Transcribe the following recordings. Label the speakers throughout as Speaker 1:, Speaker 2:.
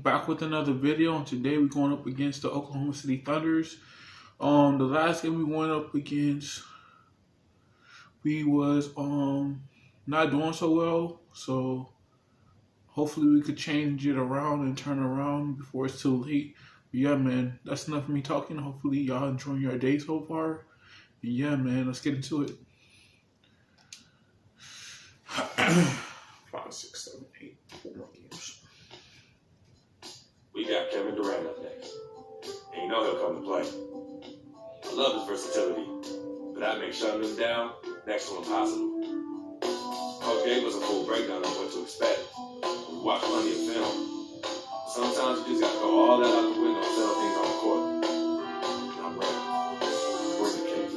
Speaker 1: back with another video, and today we're going up against the Oklahoma City Thunders. The last game we went up against, we was not doing so well, so hopefully we could change it around and turn around before it's too late. But yeah, man, that's enough of me talking. Hopefully y'all enjoying your day so far. And yeah, man, let's get into it. 5, 6, 7, 8, 4 more games.
Speaker 2: We got Kevin Durant up next. And you know he'll come to play. I love his versatility, but that makes shutting him down next to impossible. Coach gave us a full breakdown of what to expect. We watched plenty of film. Sometimes you just got to throw all that out the window and settle things on the court. And I'm ready. Where's the case?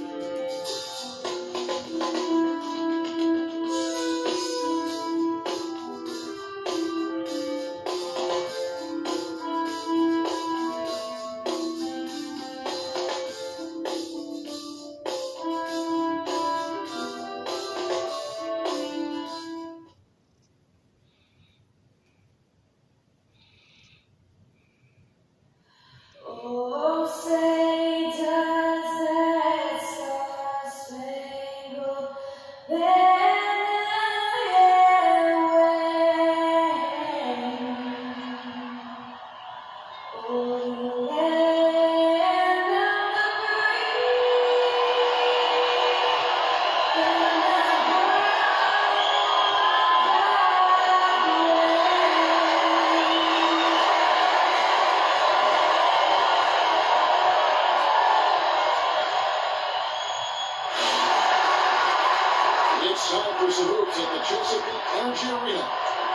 Speaker 3: Time for some hoops at the Chesapeake Energy Arena,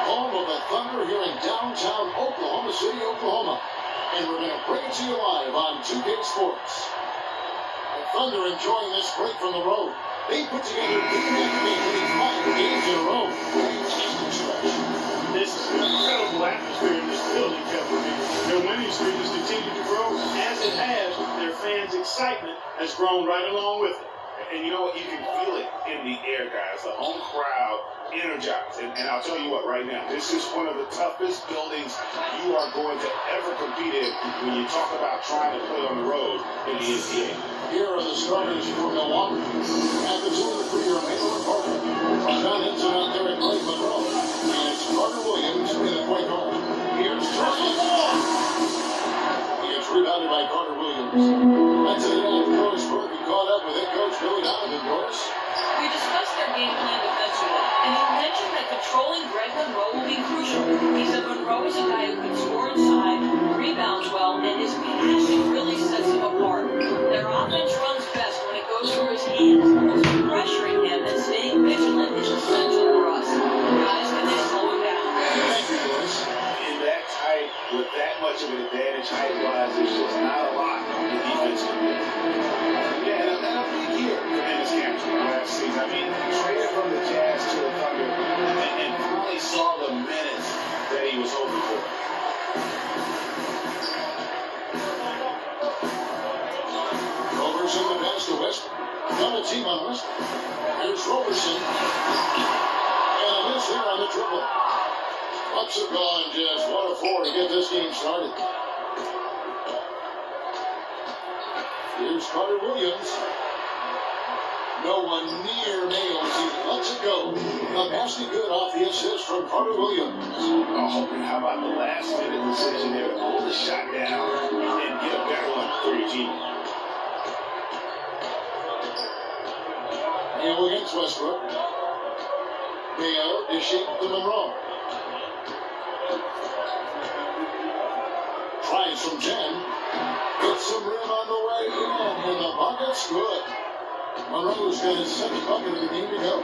Speaker 3: home of the Thunder here in downtown Oklahoma City, Oklahoma. And we're going to bring it to you live on 2K Sports. The Thunder enjoying this break from the road. They put together game after game, winning 5 games in a row.
Speaker 4: This is an incredible atmosphere in this building, Kevin. Their winning streak has continued to grow. As it has, their fans' excitement has grown right along with it. And you know what? You can feel it in the air, guys. The home crowd energized. And I'll tell you what, right now, this is one of the toughest buildings you are going to ever compete in when you talk about trying to play on the road in the NCAA.
Speaker 3: Here are the starters for Milwaukee. At the 2 and 3 are Mason Parker. John Henson out there at Blake Monroe. And it's Carter Williams in the point guard. Here's Charlie Moore. He gets rebounded by Carter Williams. That's it. Doris Burke caught up with head coach Billy Donovan. Doris.
Speaker 5: We discussed their game plan defensively, and he mentioned that controlling Greg Monroe will be crucial. He said Monroe is a guy who can score inside, rebounds well, and his passing really sets him apart. Their offense runs best when it goes through his hands, so pressuring him and staying vigilant is essential for us. Guys, can they slow him down?
Speaker 3: Thank you, Doris.
Speaker 4: In that tight, with that much of an advantage height-wise, there's just not a lot the defense can do. Yeah, and I'm big here for Dennis Cantor last season. I mean, traded from the Jazz to the Thunder and finally saw the minutes that he was hoping for.
Speaker 3: Roberson the pass to Westbrook. Double team on Westbrook. Here's Roberson. And a miss there on the triple. Bucks have gone just 1 of 4 to get this game started. Here's Carter Williams. No one near nails. He lets it go. A basket good off the assist from Carter Williams.
Speaker 4: Oh, and how about the last-minute decision there to pull the shot down and get a better one for your team?
Speaker 3: Hill against Westbrook. Bale dishing to Monroe. Tries from 10. Gets some rim on the way in, and the bucket's good. Monroe's got his 2nd bucket of the game to go.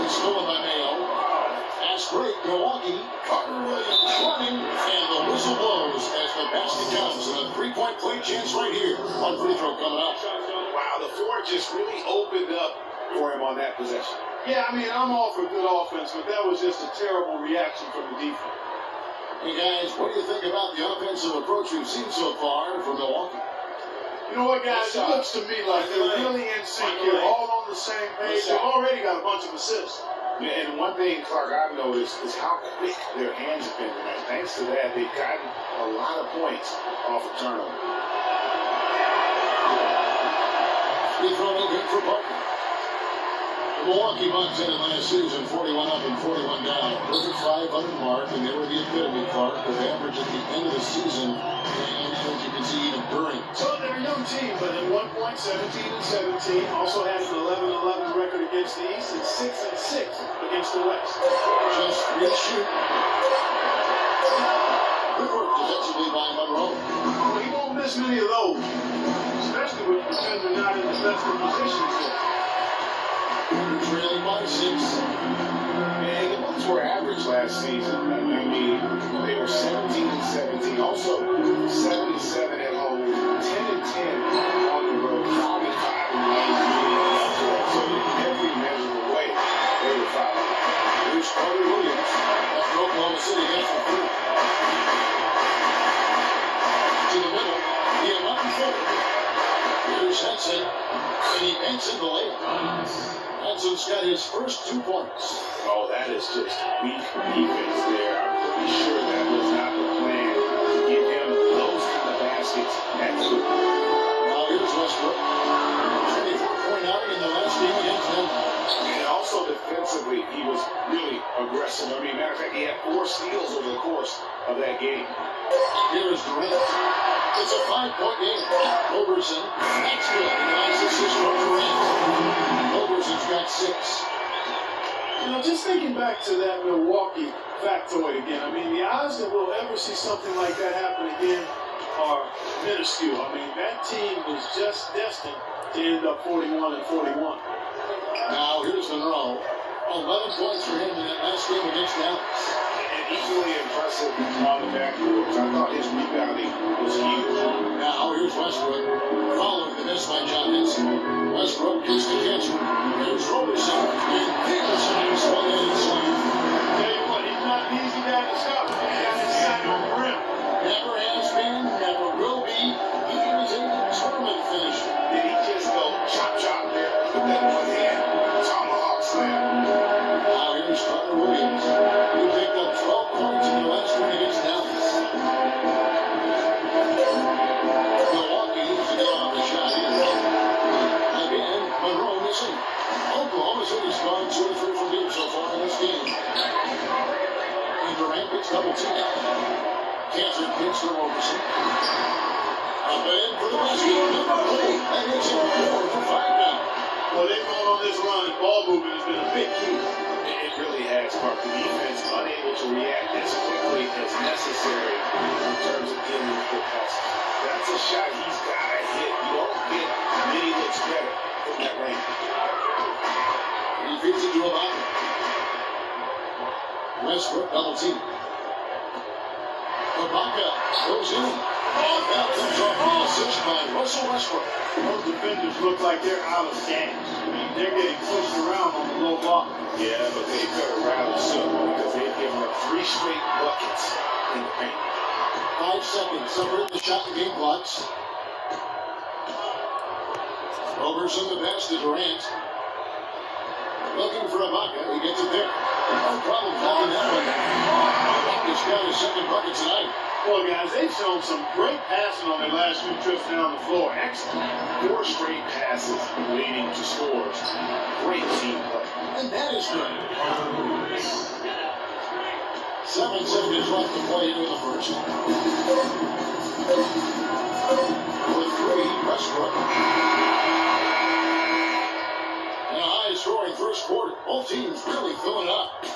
Speaker 3: It's stolen by Mayo. Fast break, Milwaukee. Carter Williams running, and the whistle blows as the basket comes. And a 3-point play chance right here. One free throw coming up.
Speaker 4: Wow, the floor just really opened up for him on that possession. Yeah, I mean, I'm all for good offense, but that was just a terrible reaction from the defense.
Speaker 3: Hey guys, what do you think about the offensive approach we've seen so far from Milwaukee?
Speaker 4: You know what, guys? It looks to me like they're really in sync here, all on the same page. They've already got a bunch of assists.
Speaker 3: And one thing, Clark, I've noticed is how quick their hands have been tonight. Thanks to that, they've gotten a lot of points off of turnover. Free throw no good for Parker. The Milwaukee Bucks ended last season 41 up and 41 down. Perfect 500 mark, and they were the epitome, Clark, of average at the end of the season. And as you can see, even during.
Speaker 4: So they're a young team, but at 1 point, 17-17. Also has an 11-11 record against the East and 6-6 against the West.
Speaker 3: Just three to shoot. Good work defensively by Monroe.
Speaker 4: Well, he won't miss many of those, especially with the defender not in the best of positions yet.
Speaker 3: Trailing by 6. And the Bucks were average last season. I mean, they were 17-17. Also, 7-7 at home, 10-10 on the road, 5-5 in the league. So in every measurable way, they were 5. Here's Carter Williams. That's Oklahoma City gets the three. To the middle, the 11-footer. Here's Henson, and he makes it the layup. Henson's got his first 2 points. Oh, that is just weak defense there. I'm pretty sure that was not the plan to give him those kind of baskets at 2. Now here's Westbrook. 24-point outing in the last game against them. And also defensively, he was really aggressive. I mean, matter of fact, he had 4 steals over the course of that game. Here is Durant. It's a 5-point game. Roberson, that's good. And a nice assist from Durant. Roberson's got 6.
Speaker 4: You know, just thinking back to that Milwaukee factoid again, I mean, the odds that we'll ever see something like that happen again are minuscule. I mean, that team was just destined to end up 41-41.
Speaker 3: Now, here's Monroe. 11 points for him in that last game against Dallas. And equally impressive on the backboards. I thought his rebounding was huge. Now, here's Westbrook. Following the miss by John Henson. Westbrook gets the catcher. There's Roberson. And Dickerson swung in and swung.
Speaker 4: Tell you what, he's not an easy guy to stop. He's got his shot on the rim.
Speaker 3: Never has been, never will be. He is a determined finisher. Did he just go chop chop there with that one hand? Tomahawk slam. Now here's Carter Williams, who picked up 12 points in the last one against Dallas. Milwaukee needs to get off the shot here. Again, Monroe missing. Oklahoma City's gone 2 or 3 from deep so far in this game. And Durant gets double team. Cancer picks for Roberson. Up and for the basket. And it's a 4 for 5 now.
Speaker 4: Well, they've gone on this run, and ball movement has been a big key.
Speaker 3: It really has, Mark. The defense unable to react as quickly as necessary in terms of dealing with the pass. That's a shot he's got to hit. You don't get many looks better from that range. He feeds it to Ibaka. Westbrook double team. Ibaka goes in. And that comes off the assist by Russell Westbrook.
Speaker 4: Those defenders look like they're out of games. I mean, they're getting pushed around on the low block.
Speaker 3: Yeah, but they've got to rally soon because they've given up 3 straight buckets in the paint. 5 seconds, separate the shot and game clocks. Roberson the pass to Durant. Looking for Ibaka, he gets it there. No problem knocking that one down. Ibaka's got his 2nd bucket tonight.
Speaker 4: Well, guys, they've shown some great passing on their last few trips down the floor. Excellent.
Speaker 3: 4 straight passes leading to scores. Great team play. And that is good. 7 seconds left to play into the first. With 3, Westbrook. And a high-scoring first quarter. Both teams really filling up.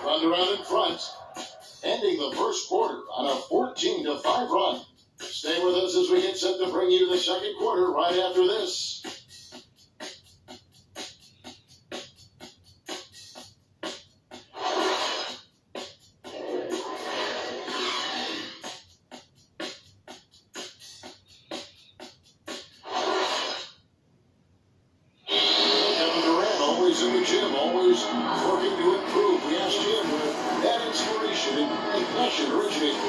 Speaker 3: Thunder out in front. Ending the first quarter on a 14-5 run. Stay with us as we get set to bring you the second quarter right after this. Kevin Durant, always in the gym, always working to improve. We asked him where that inspiration and passion originated.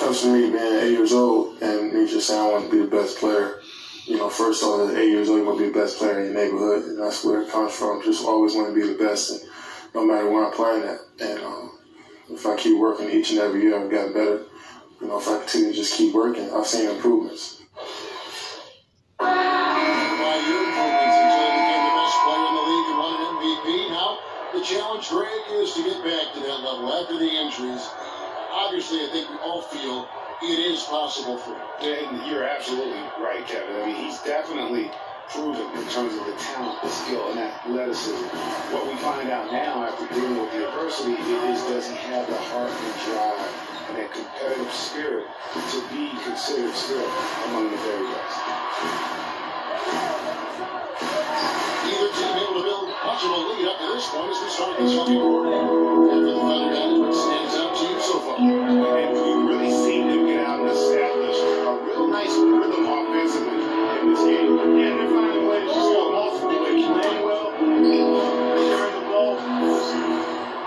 Speaker 3: comes to me being 8 years old and me just saying I want to be the best player, first off, at 8 years old, you want to be the best player in your neighborhood, and that's where it comes from. Just always want to be the best, and no matter where I'm playing at. And if I keep working each and every year, I've gotten better. If I continue to just keep working, I've seen improvements. By your improvements until you became the best player in the league and won an MVP. Now, the challenge, Greg, is to get back to that level after the injuries. Obviously, I think we all feel it is possible for him.
Speaker 4: And you're absolutely right, Kevin. I mean, he's definitely proven in terms of the talent, the skill, and athleticism. What we find out now after dealing with the adversity is does he have the heart and drive and that competitive spirit to be considered still among the very best.
Speaker 3: Neither team able to build much of a lead up to this point as we start the second quarter. After the Thunder guys, what stands out to you so far?
Speaker 4: And we've really seen them get out and establish a real nice rhythm offensively in this game. And they're finding ways to score multiple ways, playing well, sharing the ball,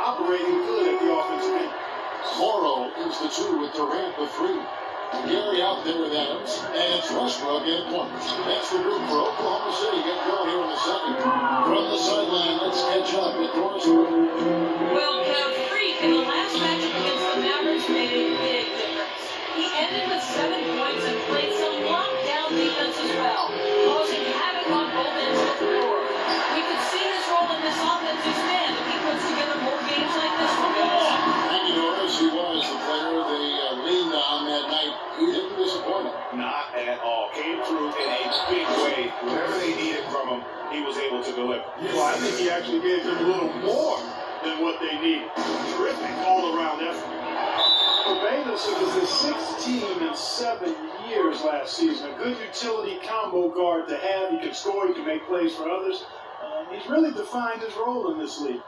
Speaker 4: operating good at the offensive end.
Speaker 3: Morrow is the 2 with Durant the 3. Gary out there with Adams, and it's Westbrook at points. That's the group for Oklahoma City. Get going here in the second. From the sideline, let's catch up with Doris Burke.
Speaker 5: Well, Kev, Freak in the last matchup against the Mavericks made a big difference. He ended with 7 points and played some lockdown defense as well, causing havoc on both ends of the floor. We could see his role in this offense expand if he puts together more games like this one.
Speaker 3: Thank you, Doris. He was the player they leaned on that night. He didn't disappoint him.
Speaker 4: Not at all. Came through in a big way. Whatever they needed from him, he was able to deliver. Well, I think he actually gave them a little more than what they needed. Terrific all-around effort. For Bayless, it was his 6th team in 7 years last season. A good utility combo guard to have. He can score, he can make plays for others. He's really defined his role in this league.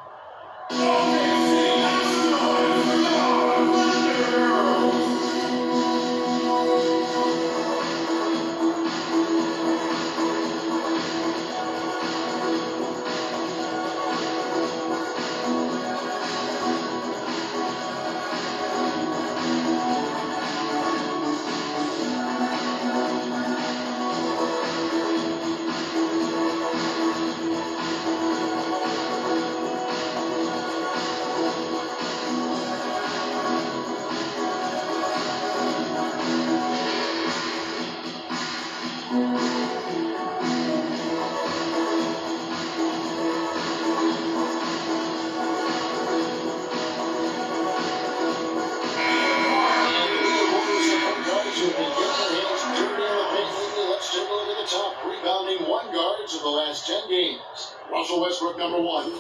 Speaker 3: Of the last 10 games. Russell Westbrook, number 1.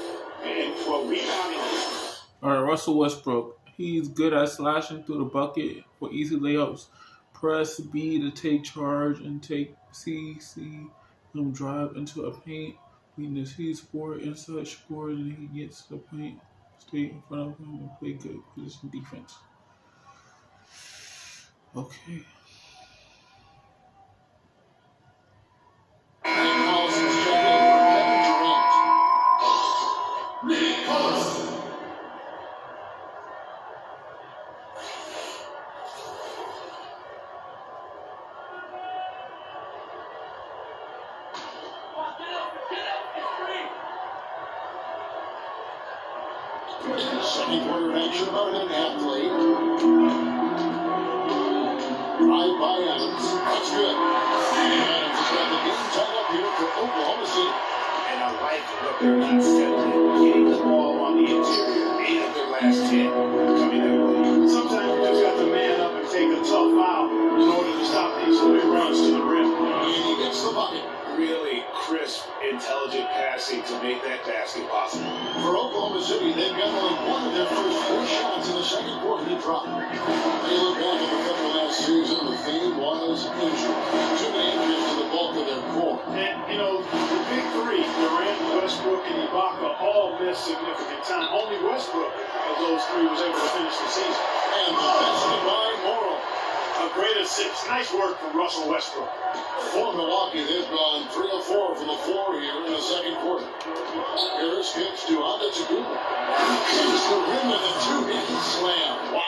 Speaker 4: And for rebounding.
Speaker 1: All right, Russell Westbrook. He's good at slashing through the bucket for easy layups. Press B to take charge and take C him drive into a paint. Weakness, he's scored inside score and he gets to the paint. Stay in front of him and play good position defense. Okay.
Speaker 3: Second quarter action about an athlete. Drive by Adams. That's good. Adams has got the game tied up here for Oklahoma City.
Speaker 4: And I like what they're not settling. Getting the ball on the interior. 8 of their last 10 coming that way. Sometimes you just got to man up and take a tough foul in order to stop these quick runs to the rim.
Speaker 3: And he gets the bucket.
Speaker 4: Really crisp, intelligent passing to make that basket possible.
Speaker 3: For Oklahoma City, they've got only one of their first 4 shots in the second quarter to drop. They look back at the couple last season, the theme was injury. Too many injuries to the bulk of their core.
Speaker 4: And, the big 3, Durant, Westbrook, and Ibaka, all missed significant time. Only Westbrook of those 3 was able to finish the season.
Speaker 3: And the basket by Morrow.
Speaker 4: A great assist. Nice work from Russell Westbrook.
Speaker 3: For Milwaukee, they've gone 3 of 4 from the floor here in the second quarter. Harris kicks to Antetokounmpo. Hits the rim with a 2-hand slam. Wow.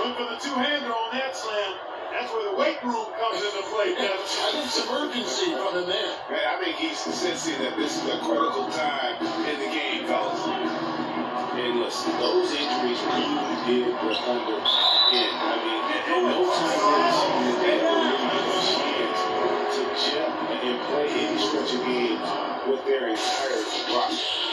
Speaker 4: Good for the a two-hander on that slam. That's where the weight room comes into play, Kevin.
Speaker 3: I think some urgency from him there.
Speaker 2: Man, I think he's sensing that this is a critical time in the game, fellas. And listen, those injuries really did the Thunder in. I mean, and no time that they really had a chance to gel and play any stretch of games with their entire roster.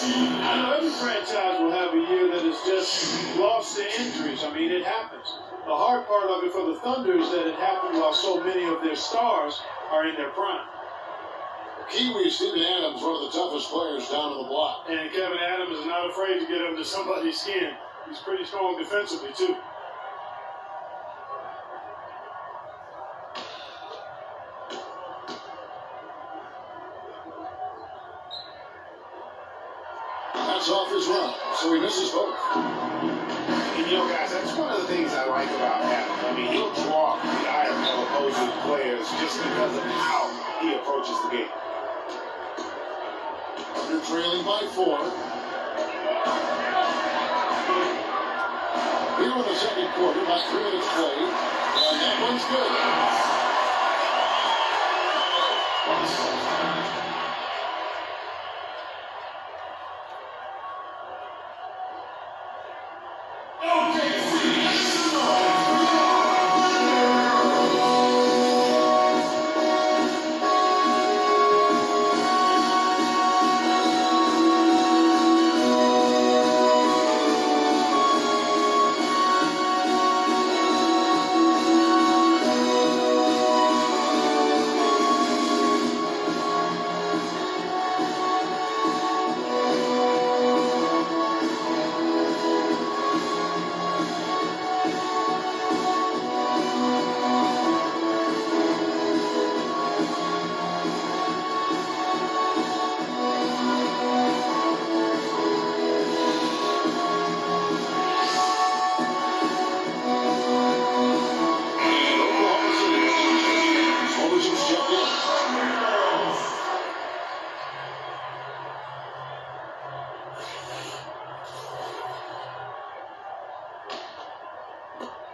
Speaker 4: I know every franchise will have a year that is just lost to injuries. I mean, it happens. The hard part of it for the Thunder is that it happened while so many of their stars are in their prime.
Speaker 3: Kiwi Steven Adams, one of the toughest players down on the block.
Speaker 4: And Kevin Adams is not afraid to get under somebody's skin. He's pretty strong defensively, too.
Speaker 3: That's off his run, so he misses both.
Speaker 2: And you know, guys, that's one of the things I like about Adams. I mean, he'll draw the eye of opposing players just because of how he approaches the game.
Speaker 3: Thunder trailing by 4. Here in the second quarter, about 3 minutes played, and that one's good.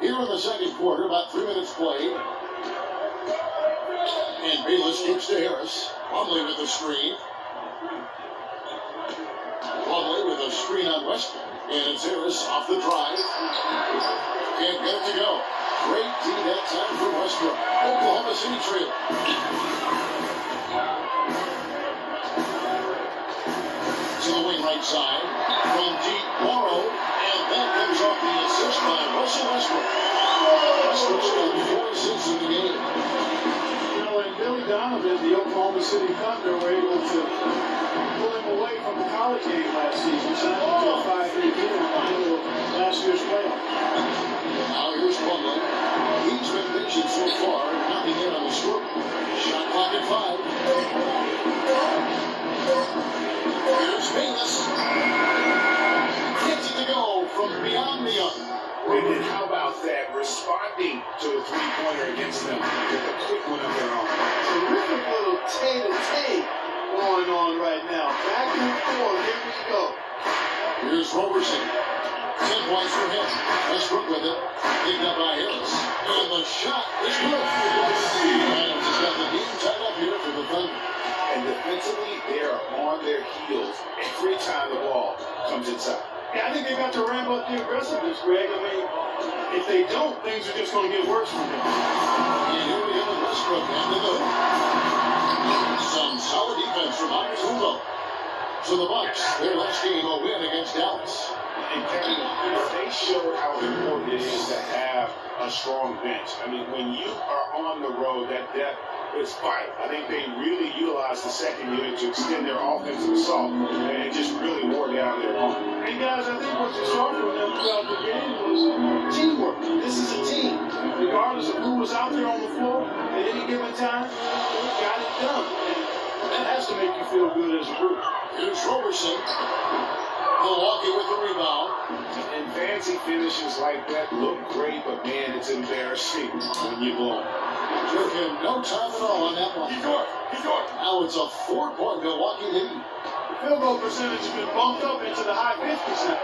Speaker 3: Here in the second quarter, about 3 minutes played. And Bayless kicks to Harris. Plumlee with the screen. Plumlee with a screen on Westbrook. And it's Harris off the drive. Can't get it to go. Great D that time for Westbrook. Oklahoma City trail. To the wing right side. From deep, Morrow. And that comes off the assist by Russell Westbrook. Westbrook's got 4 assists in the game.
Speaker 4: You know, and Billy Donovan, the Oklahoma City Thunder, were able to pull him away from the college game last season, signed him to a 5-year deal in the middle of last year's playoff.
Speaker 3: Now here's Plumlee. He's been patient so far, nothing yet on the scoreboard. Shot clock at 5. Here's Bayless. Gets it to go from beyond the arc.
Speaker 2: And then how about that, responding to a three-pointer against them with a quick one of their own.
Speaker 4: Terrific little tay-to-tay going on right now. Back and forth, here we go.
Speaker 3: Here's Roberson. 10 points for him. Westbrook with it. Picked up by Harris. And the shot is good. Adams has got the game tied up here for the Thunder.
Speaker 2: And defensively, they are on their heels every time the ball comes inside.
Speaker 4: Yeah, I think they've got to ramp up the aggressiveness, Greg. I mean, if they don't, things are just going to get worse from them.
Speaker 3: And here we go with Westbrook and the hoop. Some solid defense from Arturo. So the Bucks, their last game, a win against Dallas.
Speaker 2: And Kevin, they showed how important it is to have a strong bench. I mean, when you are on the road, that depth is vital. I think they really utilized the second unit to extend their offensive assault and just really wore down their opponent.
Speaker 4: And guys, I think what you saw from them throughout the game was teamwork. This is a team. Regardless of who was out there on the floor at any given time, they got it done. And that has to make you feel good as a group.
Speaker 3: Here's Roberson. Milwaukee with the rebound.
Speaker 2: And fancy finishes like that look great, but man, it's embarrassing when you blow.
Speaker 3: Took him no time at all on that one.
Speaker 2: He's going.
Speaker 3: Now it's a 4-point Milwaukee lead.
Speaker 4: field goal percentage has been bumped up into the high 50s now.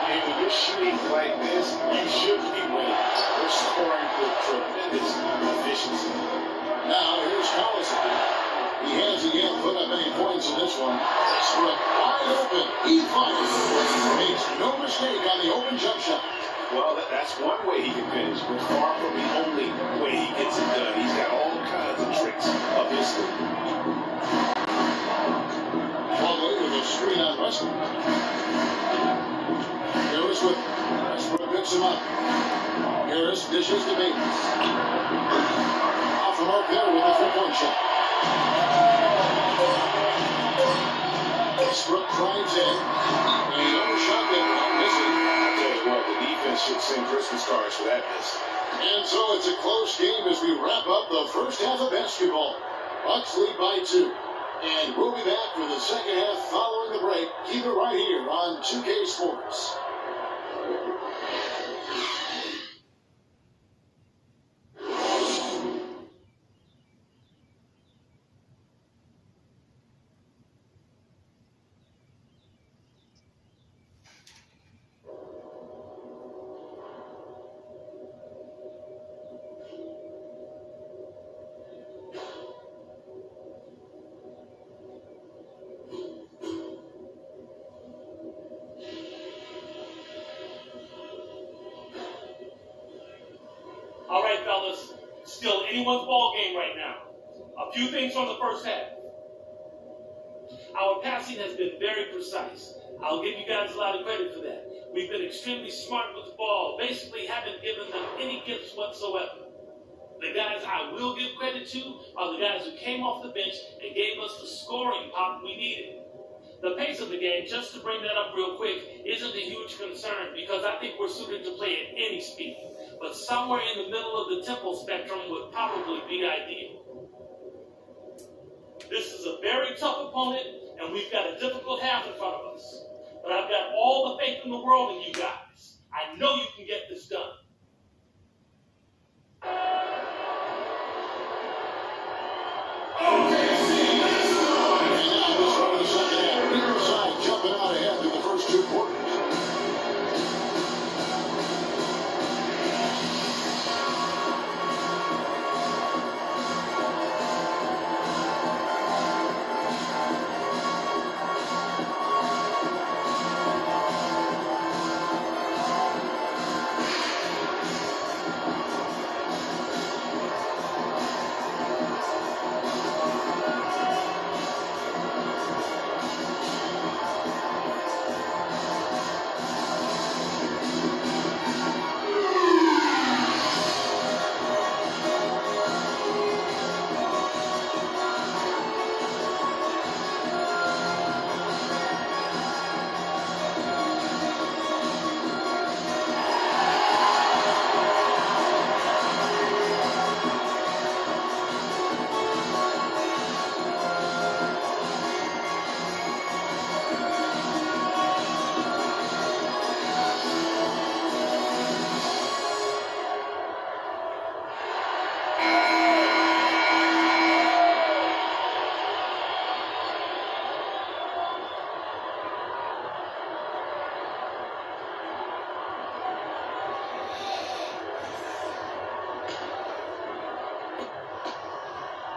Speaker 3: And when you're shooting like this, you should be winning. They're scoring with tremendous efficiency. Now, here's Collison. He has again put up any points in this one. Westbrook wide open. He fires. Makes no mistake on the open jump shot.
Speaker 2: Well, that's one way he can finish, but far from the only way he gets it done. He's got all kinds of tricks up his sleeve.
Speaker 3: Plumlee with a screen on Westbrook. Harris with Westbrook picks him up. Harris dishes to Bates. Off the mark there with a three-point shot. Westbrook drives in. Another shot that not missing.
Speaker 2: I tell you what, the defense should send Christmas cards for that miss.
Speaker 3: And so it's a close game as we wrap up the first half of basketball. Bucks lead by 2. And we'll be back for the second half following the break. Keep it right here on 2K Sports.
Speaker 6: All right, fellas, still anyone's ball game right now. A few things from the first half. Our passing has been very precise. I'll give you guys a lot of credit for that. We've been extremely smart with the ball, basically haven't given them any gifts whatsoever. The guys I will give credit to are the guys who came off the bench and gave us the scoring pop we needed. The pace of the game, just to bring that up real quick, isn't a huge concern because I think we're suited to play at any speed. But somewhere in the middle of the tempo spectrum would probably be ideal. This is a very tough opponent, and we've got a difficult half in front of us. But I've got all the faith in the world in you guys. I know you can get this done.
Speaker 3: And now we start the second half. Neither side jumping out ahead through the first 2 quarters.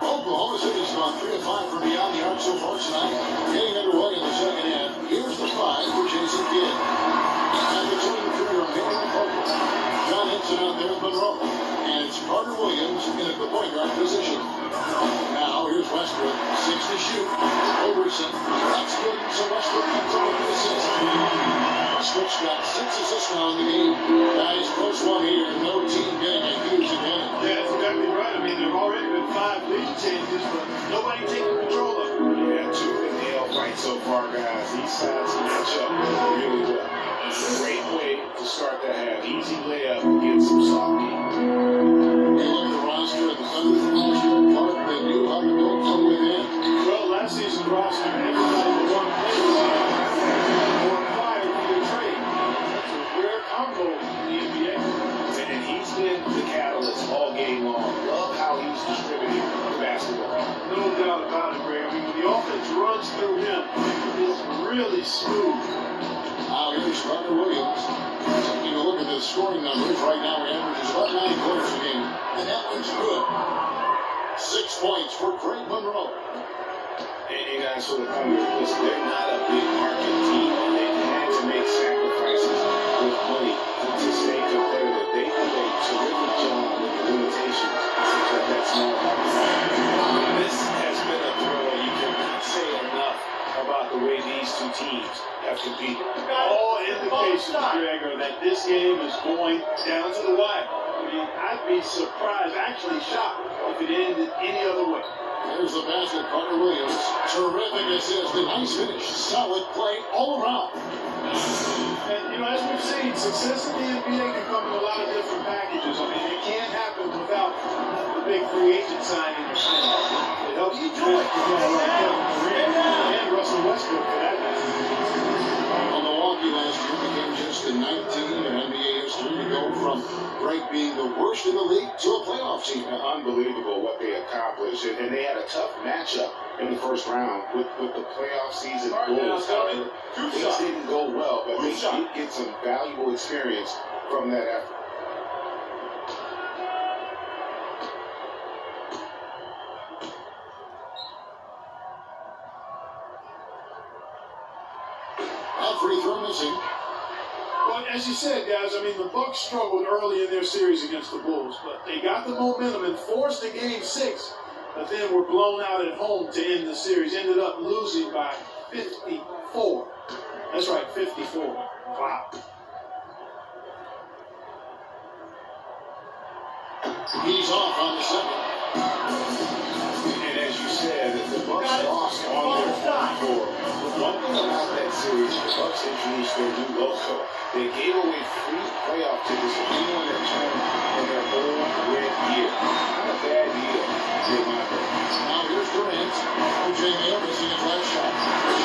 Speaker 3: Oklahoma City's gone 3 of 5 from beyond the arc so far tonight. Getting underway in the second half. Here's the 5 for Jason Kidd. And between Curry Romero and Parker. John Henson out there with Monroe. And it's Carter Williams in the point guard position. Now here's Westbrook. 6 to shoot. Overson. That's good. So Westbrook comes up with the assist. Westbrook's got 6 assists now in the game. Guys, close one here. No team getting a huge advantage.
Speaker 4: Yeah, that's exactly right. I mean, there have already been 5 lead changes, but nobody taking control of them.
Speaker 2: Yeah, 2 in the L fight so far, guys. These sides match up really well. It's a great way to start the half. Easy layup against some soft game.
Speaker 3: They look at the roster of the Thunder from last year. Clark, they knew how to build from within.
Speaker 4: Well, last season's roster, everybody but one player or acquired via trade. That's a rare combo in the NBA.
Speaker 2: And he's been the catalyst all game long. Love how he's distributing the basketball.
Speaker 4: No doubt about it, Greg. I mean, when the offense runs, runs through him is really smooth.
Speaker 3: Now here's Carter Williams. Taking a look at the scoring numbers. Right now, he averages about 9 points a game. And that one's good. 6 points for Greg Monroe.
Speaker 2: And guys, for the Thunder, listen, they're not a big market team, and they've had to make sacrifices with money to stay competitive. They did a terrific job with the limitations of that small market. This has been a thriller. You cannot say enough about the way these two teams have competed.
Speaker 4: All indications, Greg, are that this game is going down to the wire. I mean, I'd be surprised, actually shocked, if it ended any other way.
Speaker 3: There's the basket, Carter Williams. Terrific assist. A nice finish. Solid play all around.
Speaker 4: And, you know, as we've seen, success in the NBA can come in a lot of different packages. I mean, it can't happen without the big free agent signing. It helps you draft like Kevin Durant and Russell Westbrook for that matter.
Speaker 3: Well, Milwaukee last year became just the 19th in NBA history to go from Greg being the worst in the league to a playoff team.
Speaker 2: Unbelievable what they accomplished, and they had a tough matchup in the first round with the playoff season Bulls. Things didn't go well, but they did get some valuable experience from that effort.
Speaker 3: Free throw missing.
Speaker 4: Well, as you said, guys, I mean, the Bucks struggled early in their series against the Bulls, but they got the momentum and forced a game 6, but then were blown out at home to end the series. Ended up losing by 54. That's right, 54. Wow.
Speaker 3: He's off on the second.
Speaker 2: And as you said, the Bucks lost on their front door. One thing about that series, the Bucks introduced their new logo. They gave away free playoff tickets to anyone that turned in their whole red year. Not a bad deal, in my book.
Speaker 3: Now here's Durant. O.J. Mayo missing his last shot.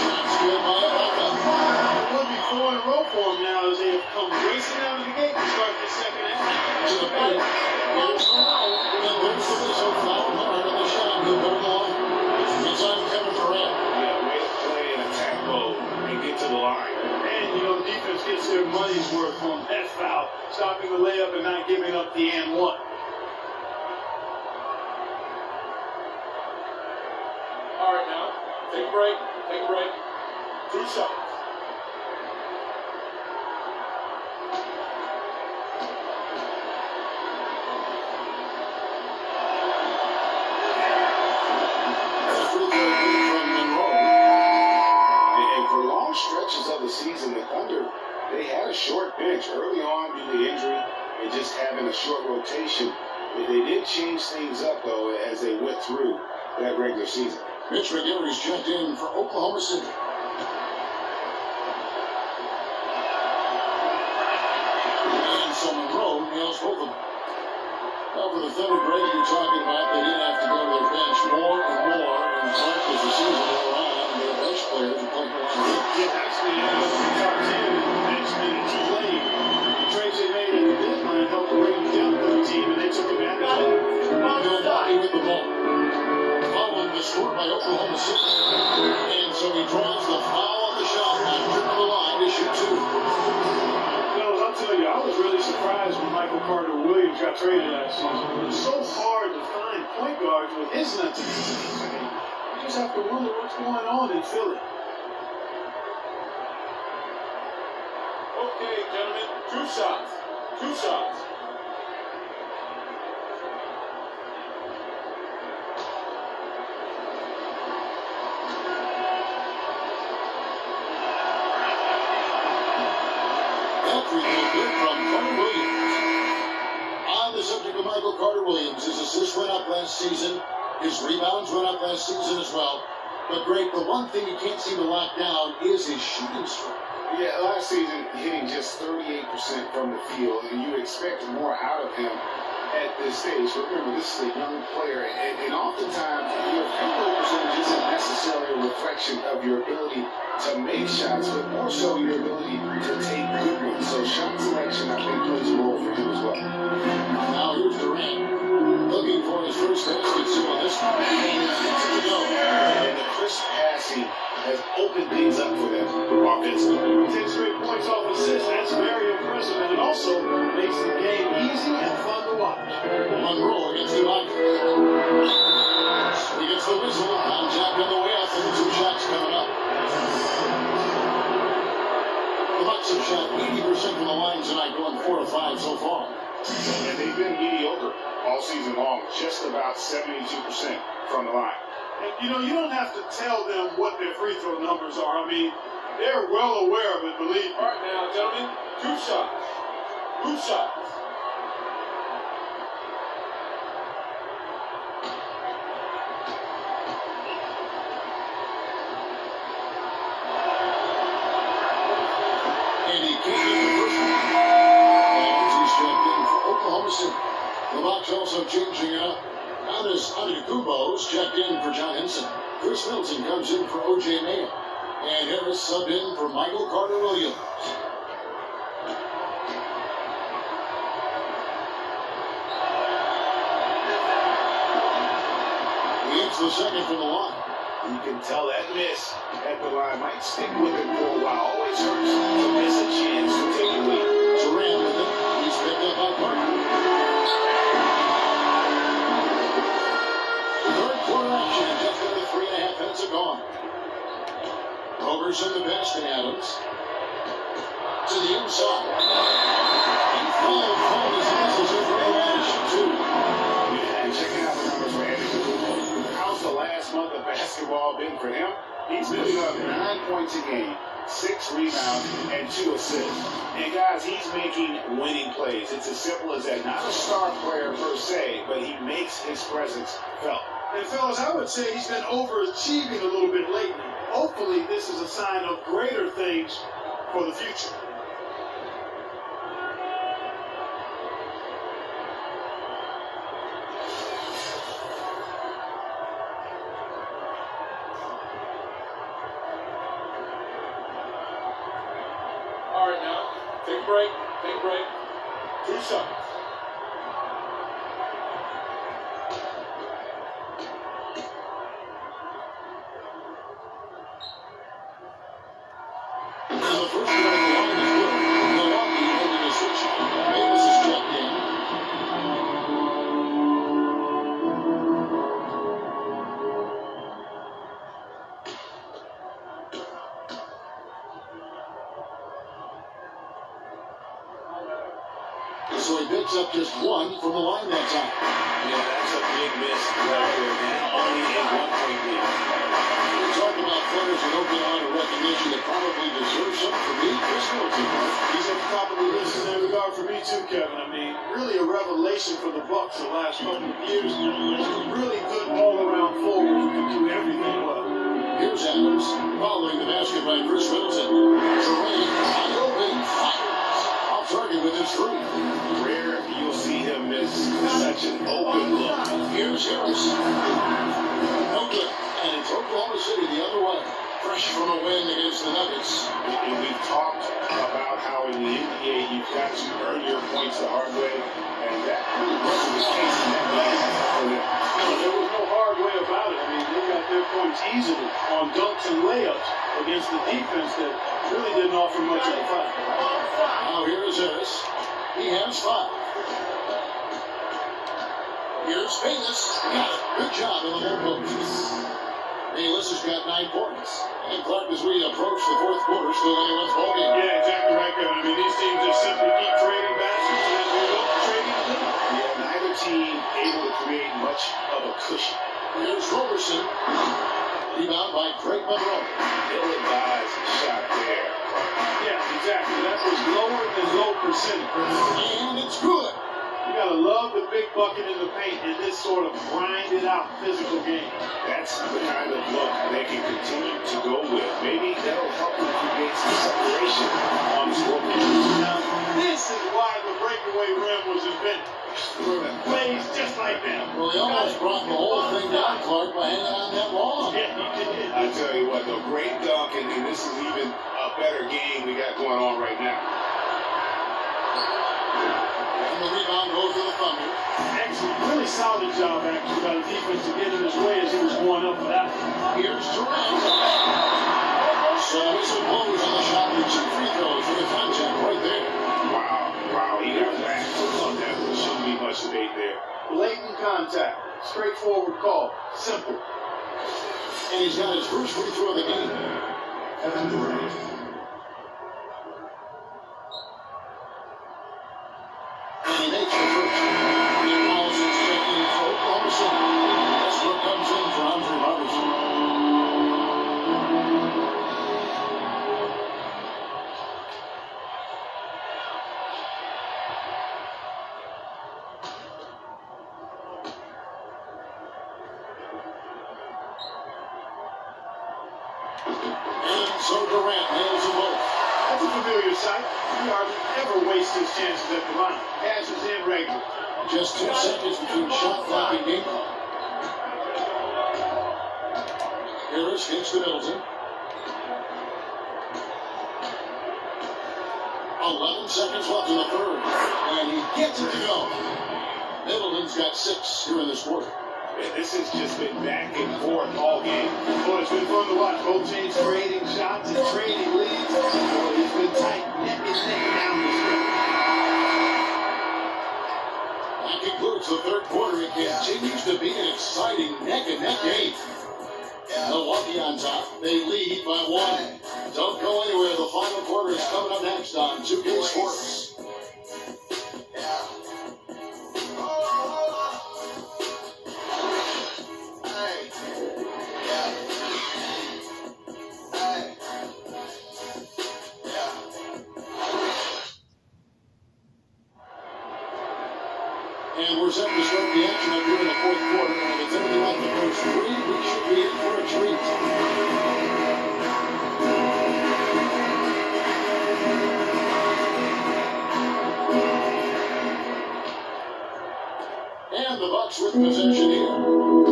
Speaker 3: Shot's good by Ibaka.
Speaker 4: It would be 4 in a row for them now as they have come racing out of the gate to start the second half.
Speaker 3: To the paint. Here's foul. And there's the whistle. Foul hard on the shot. He'll go to the line. It's on Kevin Durant.
Speaker 2: Yeah, way to play in attack mode and get to the line.
Speaker 4: And, you know, defense gets their money's worth on that foul, stopping the layup and not giving up the and one.
Speaker 7: All right, now, take a break, 2 shots.
Speaker 2: Stretches of the season, the Thunder, they had a short bench early on due to injury and just having a short rotation. They did change things up, though, as they went through that regular season.
Speaker 3: Mitch McGillicuddy's checked in for Oklahoma City. And so Monroe nails both of them. Now for the Thunder, Greg, you're talking about, they did have to go to their bench more and more in part as the season wore on. Their bench players are playing a lot of games.
Speaker 4: Yeah, actually, the top 10 bench minutes played. The trades they made at the deadline helped bring them down to the team, and they took advantage of it.
Speaker 3: Milwaukee with the ball. Following the score by Oklahoma City. And so he draws the foul on the shot clock, to the line to shoot 2.
Speaker 4: Fellas, I'll tell you, I was really surprised when Michael Carter Williams got traded last season. It was so hard to find point guards with his length of season. You just have to wonder what's going on in Philly.
Speaker 7: Okay, gentlemen, 2 shots. 2 shots.
Speaker 3: Michael Carter Williams, his assists went up last season. His rebounds went up last season as well. But Greg, the one thing you can't seem to lock down is his shooting stroke.
Speaker 2: Yeah, last season hitting just 38% from the field, and you expect more out of him at this stage. But remember, this is a young player, and oftentimes your field goal percentage isn't necessarily a reflection of your ability to make shots, but more so your ability to take good ones. So shot selection, I think, plays a role for him as well.
Speaker 3: Now here's Durant. Looking for his first basket soon on this one. And to go.
Speaker 4: And the crisp passing has opened things up for them offensively. 10 straight points off assists. That's very impressive, and it also makes the game easy and fun to watch.
Speaker 3: Monroe against the Bucks. He gets the whistle. Contact on the way up, and 2 shots coming up. The Bucks have shot 80% from the line tonight, going 4 of 5 so far.
Speaker 4: And they've been mediocre all season long, just about 72% from the line. And, you know, you don't have to tell them what their free throw numbers are. I mean, they're well aware of it, believe me.
Speaker 7: All right, now, gentlemen, 2 shots. 2 shots.
Speaker 3: And he can't get the first one. And he's checked in for Oklahoma City. The Bucks also changing it up. Giannis Antetokounmpo's checked in for John Henson. Chris Middleton comes in for O.J. Mayo. And Harris subbed in for Michael Carter-Williams. He hits the second from the line.
Speaker 4: You can tell that miss at the line might stick with him for a while. Always hurts to miss a chance to take a lead.
Speaker 3: Durant with it. He's picked up by Parker. Third quarter action. Just under 3.5 minutes are gone. Roberson the pass to Adams. To the inside. And foul called as he misses it from Radish, too.
Speaker 4: And checking out the numbers for Antetokounmpo. How's the last month of basketball been for him? He's putting up 9 points a game, 6 rebounds, and 2 assists. And guys, he's making winning plays. It's as simple as that. Not a star player per se, but he makes his presence felt. And fellas, I would say he's been overachieving a little bit lately. Hopefully, this is a sign of greater things for the future.
Speaker 7: All right, now, take a break. Take a break. 2 shots.
Speaker 3: And the first one on the line is good. Milwaukee holding a 6. Davis is checked in. So he picks up just 1 from the line that time.
Speaker 4: Yeah, that's a big miss right there, man. Only a 1-point lead.
Speaker 3: We're talking about players that don't get a lot of recognition that probably deserve something from me. Chris Middleton.
Speaker 4: He's at the top of the list in that regard for me too, Kevin. I mean, really a revelation for the Bucks the last couple of years. He's a really good all-around forward who can do everything well.
Speaker 3: Here's Adams following the basket by Chris Middleton. Durant, wide open, fires. Off target with his 3.
Speaker 4: Rare you'll see him miss such an open look.
Speaker 3: Here's Harris. No good. And it's Oklahoma City the other way. Fresh from a win against the Nuggets.
Speaker 4: And we've talked about how in the NBA you've got to earn your points the hard way, and that really wasn't the case in that game. There was no hard way about it. I mean, they got their points easily on dunks and layups against the defense that really didn't offer much of a fight.
Speaker 3: Now here's Harris. He has 5. Here's Bayless. Got it. Good job in the low post. Bayless has got 9 points. And Clark, as we approach the 4th quarter, still anyone's ball game.
Speaker 4: Yeah, exactly right, Kevin. I mean, these teams just simply keep trading baskets and they don't trading them. Yeah, neither team able to create much of a cushion.
Speaker 3: Here's Roberson. Rebound by Craig Monroe.
Speaker 4: Ill-advised shot there. Yeah, exactly. That was lower than low percentage.
Speaker 3: And it's good.
Speaker 4: You gotta love the big bucket in the paint in this sort of grinded out physical game. That's the kind of look they can continue to go with. Maybe that'll help them create some separation on the scoreboard. Now, this is why the breakaway rim was invented. Plays just like that.
Speaker 3: Well, he almost brought the whole thing down, Clark, by hanging on that long.
Speaker 4: Yeah, he did. I tell you what, though, great dunk, and this is even a better game we got going on right now.
Speaker 3: And the rebound goes to the Thunder.
Speaker 4: Excellent, really solid job actually by the defense to get in his way as he was going up for that.
Speaker 3: Here's Durant. So the whistle blows on the shot with 2 free throws for the contact right there.
Speaker 4: Wow, he got whacked on that. There shouldn't be much debate there. Blatant contact, straightforward call, simple.
Speaker 3: And he's got his first free throw of the game. Kevin Durant. And he makes the first. And Rollison's checking in for Oklahoma City. Westbrook comes in for Andre Robertson. And so Durant nails them both.
Speaker 4: That's a familiar sight. He hardly ever wastes his chances at the line. Passes in regular.
Speaker 3: Just 2 seconds between shot clock and game clock. Harris hits to Middleton. 11 seconds left in the third. And he gets it to go. Middleton's got 6 here in this quarter.
Speaker 4: And this has just been back and forth all game. Boy, it's been fun to watch. Both teams trading shots and trading leads. Boy, it's been tight, neck and neck down the stretch.
Speaker 3: That concludes the third quarter. It continues to be an exciting neck-and-neck game. Milwaukee on top. They lead by 1. Don't go anywhere. The final quarter is coming up next on 2K Sports. And we're set to start the action up here in the fourth quarter. And if it's anything like the first 3, we should be in for a treat. And the Bucks with possession here.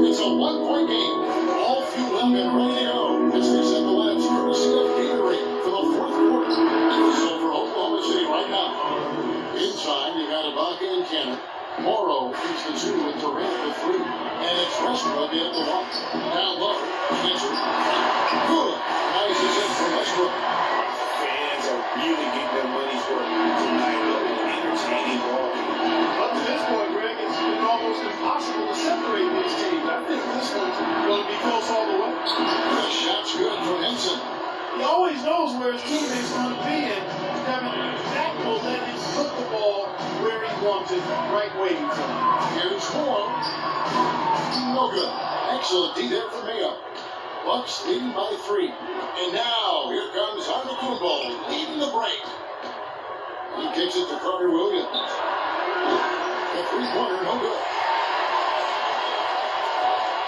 Speaker 3: It's a 1-point game. All fueled up and ready to go as they set the lamps courtesy of Gatorade for the fourth quarter. So for Oklahoma City right now. Inside, you got Ibaka and Cannon. Morrow is the 2 with Durant the 3. And it's Westbrook in the 1. Down low. Spencer. Good. Nice assist from Westbrook.
Speaker 4: Fans are really getting their money's worth tonight. Entertaining ball. Up to this point, Greg, it's been almost impossible to separate these teams. I think this one's going to be close all the way.
Speaker 3: The shot's good from Henson.
Speaker 4: He always knows where his teammate's going to be, and Kevin, Zach will let him put the ball where he wants it, right waiting for him.
Speaker 3: Here's Moore. No good. Excellent D there from Mayo. Bucks leading by 3. And now, here comes Antetokounmpo leading the break. He kicks it to Carter Williams. The 3-pointer, no good.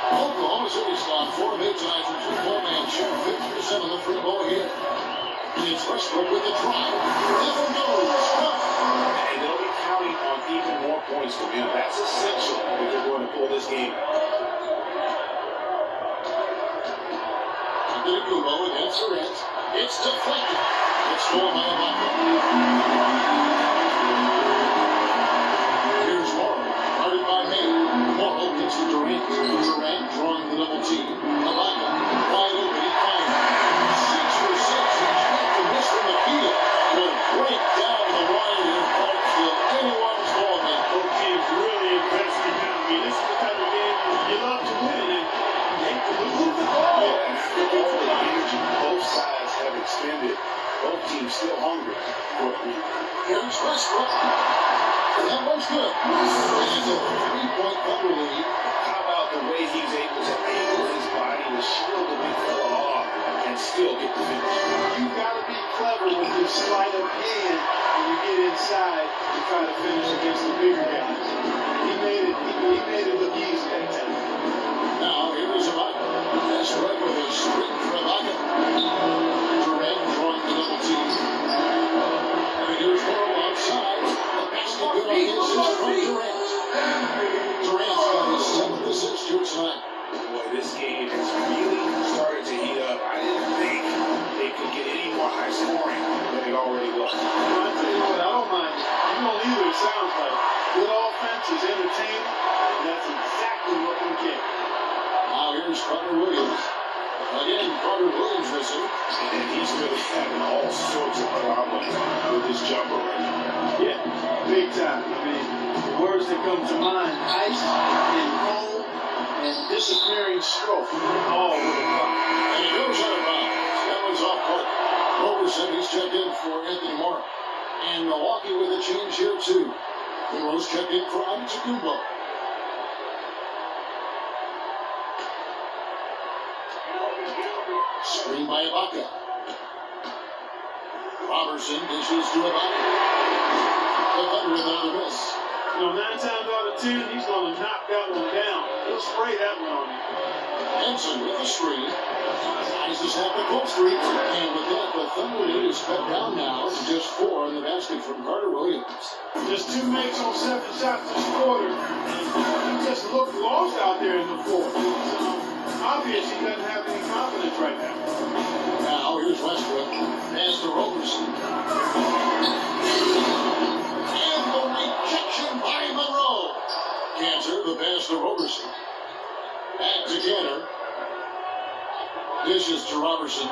Speaker 3: Oklahoma City's gone 4 of 8 tonight from 3-point man. Shoot 50% on the free ball here. And it's Westbrook with the drive. Never knows.
Speaker 4: And they'll be counting on even more points from him. That's essential if they're going to pull this game out.
Speaker 3: Antetokounmpo against Durant. It's deflected. It's scored by Ibaka. Here's Morrow. Guarded by Mayo. Morrow gets to Durant. Durant drawing the double team. Ibaka. Wide open. He finds it. 6 for 6. He's got the miss from the field. Will break down the line in Parkville. Anyone's ball game.
Speaker 4: Both teams really invested now. I mean, this is the type of game you love to win, and you hate to lose the ball. Yeah, after all the energy both sides have expended, both teams still hungry.
Speaker 3: Here's Westbrook. That one's good. And a 3-point Thunder lead.
Speaker 4: How about the way he's able to angle his body to shield the big fella off and still get the finish? You've got to be clever with your sleight of hand when you get inside to try to finish against the bigger guys. He made it look easy that time.
Speaker 3: Now, here is Ibaka. That's right with a string for Ibaka. Durant drawing the double team. And here's Morrow outside. The basket good on the assist from Durant. Durant's got his 7th assist here tonight.
Speaker 4: Boy, this game has really started to heat up. I didn't think they could get any more high scoring than it already was. I tell you what, I don't mind. You don't either, it sounds like. words that come to mind: ice and cold and disappearing stroke, all with a clock.
Speaker 3: And he goes out of bounds. That one's off court. Roberson, he's checked in for Anthony Mark. And Milwaukee with a change here, too. Rose checked in for Antetokounmpo. Screen by Ibaka. Robertson dishes to Ibaka. The Thunder with another miss.
Speaker 4: 9 times out of 10, he's going to knock that one down. He'll spray that one on you.
Speaker 3: Henson with the screen. Rises at the close streak. And with that, the Thunder lead is cut down now to just 4 in the basket from Carter Williams.
Speaker 4: Just 2 makes on 7 shots this quarter. He just looked lost out there in the fourth. It's obvious he doesn't have any confidence right now.
Speaker 3: Now here's Westbrook. Pass to Roberson. And the rejection by Monroe. Cantor, the pass to Roberson. Back to Cantor. Dishes to Roberson.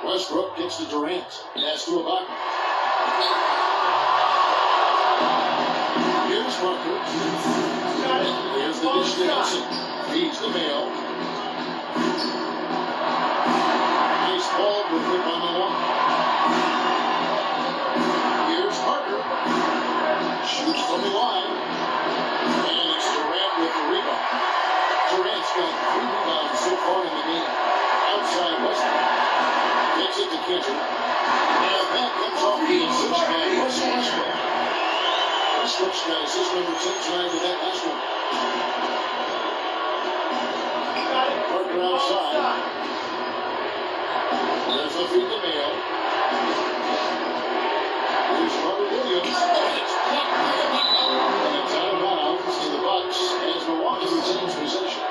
Speaker 3: Westbrook gets to Durant. Pass to Ibaka. Here's Parker. Here's the dish to Henson. Feeds the Mail. Nice ball with him on the one. Here's Parker. Shoots from the line. And it's Durant with the rebound. Durant's got 3 rebounds so far in the game. Outside Westbrook. Gets it to Cantor. And that comes off the assist by Russell Westbrook. Westbrook's got assist number 10 tonight with that last one. Parker outside. There's a feed to Mail. Here's Carter Williams. It's blocked by Ibaka. And it's out of bounds to the Bucks as Milwaukee retains possession.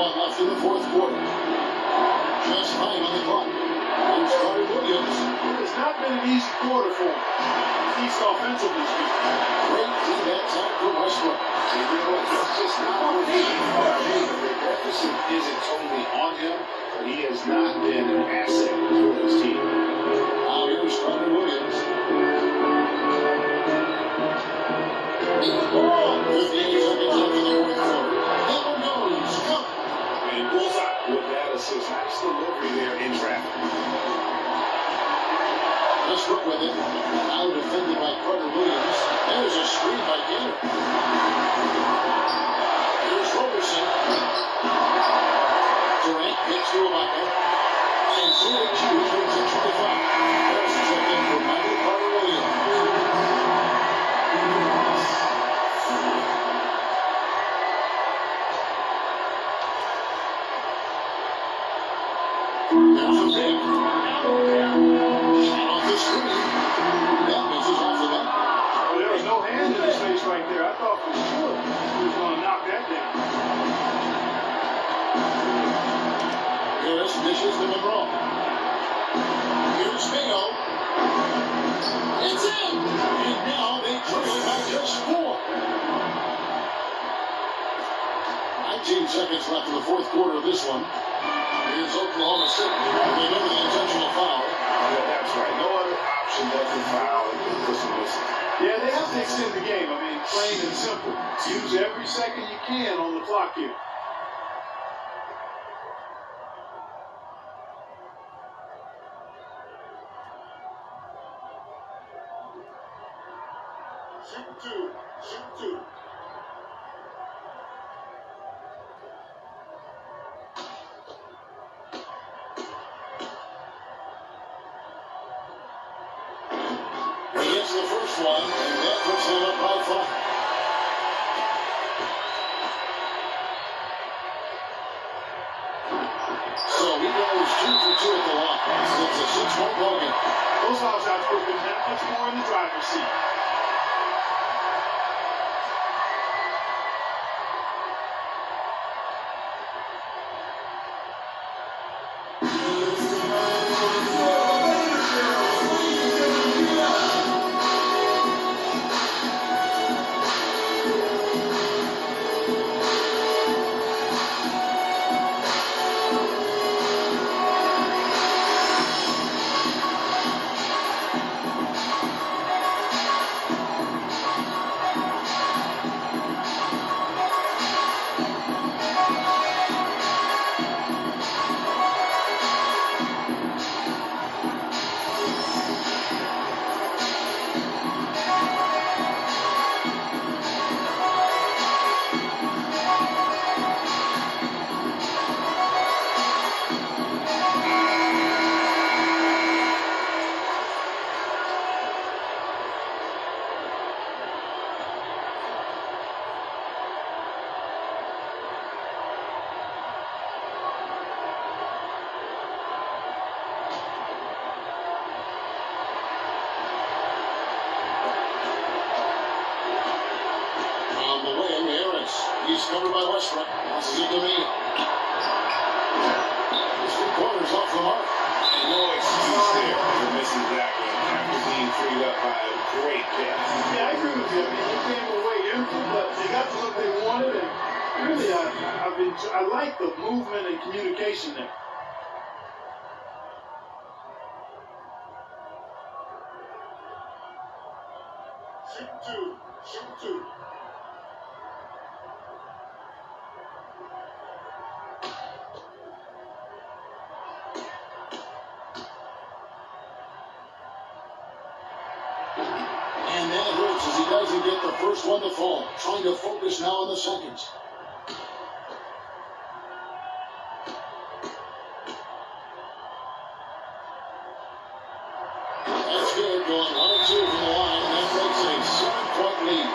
Speaker 3: Left in the fourth quarter. Just 5 on the clock. Here's Carter Williams.
Speaker 4: It's not been an easy quarter for him. He's offensively speaking.
Speaker 3: Great team that time for Westbrook.
Speaker 8: It's just not what he is. The deficit isn't totally on him, but he has not been an asset for his team.
Speaker 3: Now here's Carter Williams. 58 seconds left in the fourth quarter. Never knows. Come.
Speaker 8: And bullseye with that assist. Nice delivery there in traffic.
Speaker 3: Westbrook with it. Now defended by Carter Williams. There's a screen by Cantor. Here's Roberson. Durant gets to Ibaka. And so it chooses brings it 25. There's a check in for Michael Carter Williams. There's a pick. Shot off the screen. That misses off the net.
Speaker 4: Well, there was no hand in his face right there. I thought for sure he was going to knock that down.
Speaker 3: Harris dishes to Monroe. Here's Mayo. It's in! And now they trail by just 4. 19 seconds left in the fourth quarter of this one. Here's Oklahoma City. They go to the intentional foul.
Speaker 8: Yeah, that's right. No other option but to foul and put some whistle.
Speaker 4: Yeah, they have to extend the game. I mean, plain and simple. Use every second you can on the clock here.
Speaker 3: Shoot 2. Shoot 2. He gets the first one, and that puts him up by 5. So he goes 2 for 2 at the line. It's a 6-point ball game.
Speaker 4: Those foul shots would have been that much more in the driver's seat.
Speaker 3: He's covered by Westbrook. Passes it to Meal. His 3 quarters off the mark.
Speaker 8: And no excuse there for missing that one after being freed up by a great pass.
Speaker 4: Yeah, I agree with you. I mean, they came away empty, but they got to what they wanted, and really, I like the movement and communication there.
Speaker 3: Shoot two. And that hurts as he doesn't get the first one to fall. Trying to focus now on the seconds. That's good. Going 1 and 2 from the line. And that makes a 7-point lead.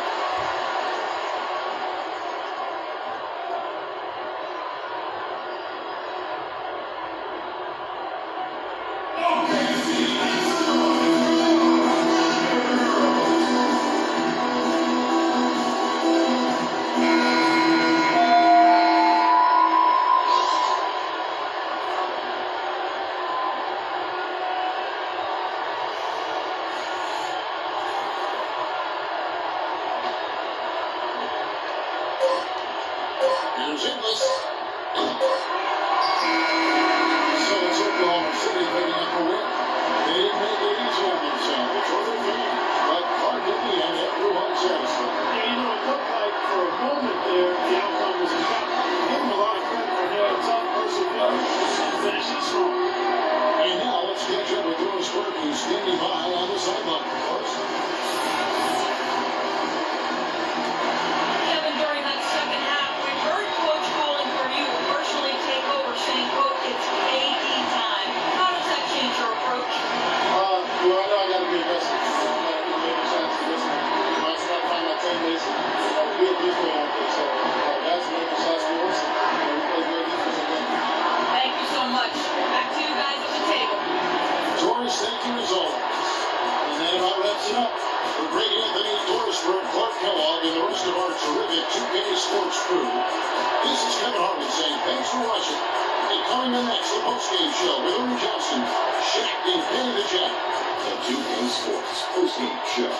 Speaker 3: Here's Ingles. So it's Oklahoma City picking up the win. They didn't make it easy on themselves or their fans, but Clark in the end, everyone satisfied.
Speaker 4: Yeah, you know, it looked like for a moment there, the outcome was in doubt. Give him a lot of credit for having tough perseverance and finishing strong.
Speaker 3: And now let's catch up with Doris Burke, who's standing by on the sideline.
Speaker 5: Kevin, during that second half, we heard Coach calling for you to personally take over, saying, quote, it's KD time. How does that change your approach?
Speaker 9: Well, I know I got to be aggressive. I'm not going to make a chance to listen. I start find my teammates and be a defense out there. So that's making shots for us. We play great defense again.
Speaker 5: Thank you so much. Back to you guys at the table.
Speaker 3: Doris, thank you as always. And that about wraps it up. For Greg Anthony, Doris Burke, Clark Kellogg, and the rest of our terrific 2K Sports crew, this is Kevin Harlan saying thanks for watching. And coming up next, the postgame show with Ernie Johnson, Shaq, and Kenny the Jack. The 2K Sports postgame show.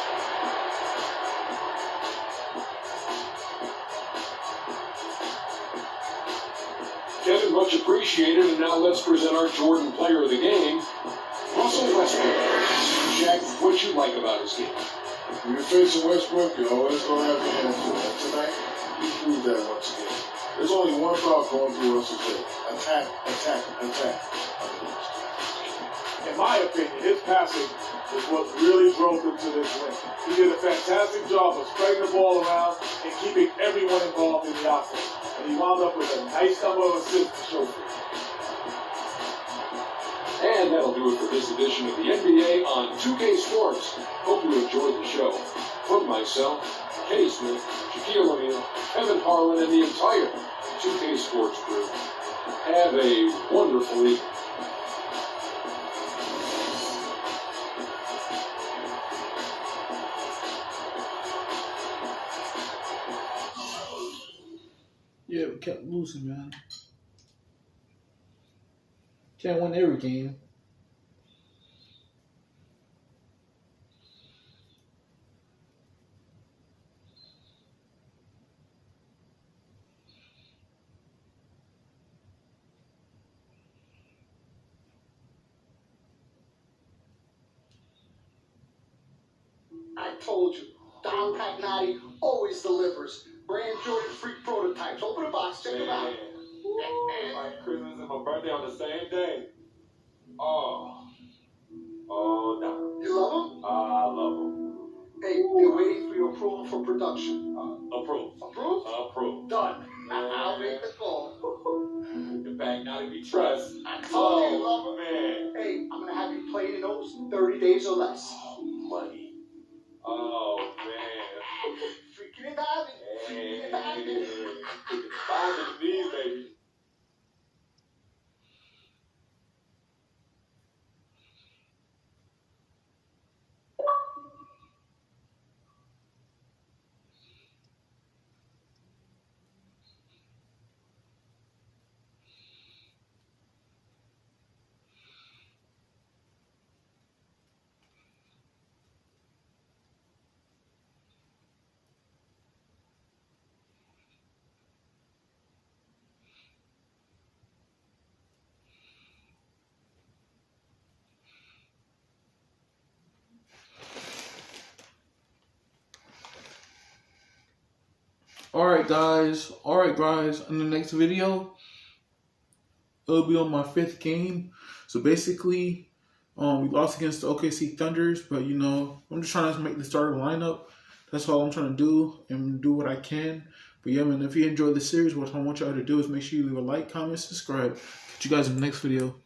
Speaker 7: Kevin, much appreciated. And now let's present our Jordan Player of the Game, Russell Westbrook. Shaq, what you like about his game?
Speaker 9: When you're facing Westbrook, you're always going to have your hands full. And tonight, he proved that once again. There's only one thought going through Russell's head. Attack, attack, attack.
Speaker 7: In my opinion, his passing is what really drove him to this win. He did a fantastic job of spreading the ball around and keeping everyone involved in the offense. And he wound up with a nice number of assists to show for it. And that'll do it for this edition of the NBA on 2K Sports. Hope you enjoyed the show. From myself, Kenny Smith, Shaquille O'Neal, Kevin Harlan, and the entire 2K Sports crew, have a wonderful evening.
Speaker 1: Yeah, we kept losing, man. Can't win every game.
Speaker 10: I told you, Don Pagnotti always delivers. Brand Jordan Freak prototypes. Open the box, check them out.
Speaker 7: My Christmas and my birthday on the same day. Oh, no.
Speaker 10: You love them?
Speaker 7: I love them.
Speaker 10: Hey, they're waiting for your approval for production.
Speaker 7: Approved.
Speaker 10: Approved?
Speaker 7: Approved.
Speaker 10: Done. I'll make the call.
Speaker 7: The bag not to be trust.
Speaker 10: I told you you love them.
Speaker 7: Man.
Speaker 10: Hey, I'm going to have you playing in those 30 days or less.
Speaker 7: Money. Oh, man.
Speaker 10: Freaking and diving. Freaking and diving.
Speaker 7: Five of these, baby.
Speaker 1: Alright guys, in the next video, it'll be on my 5th game. So basically, we lost against the OKC Thunders, but you know, I'm just trying to make the starting lineup. That's all I'm trying to do and do what I can. But yeah, man, if you enjoyed the series, what I want y'all to do is make sure you leave a like, comment, subscribe. Catch you guys in the next video.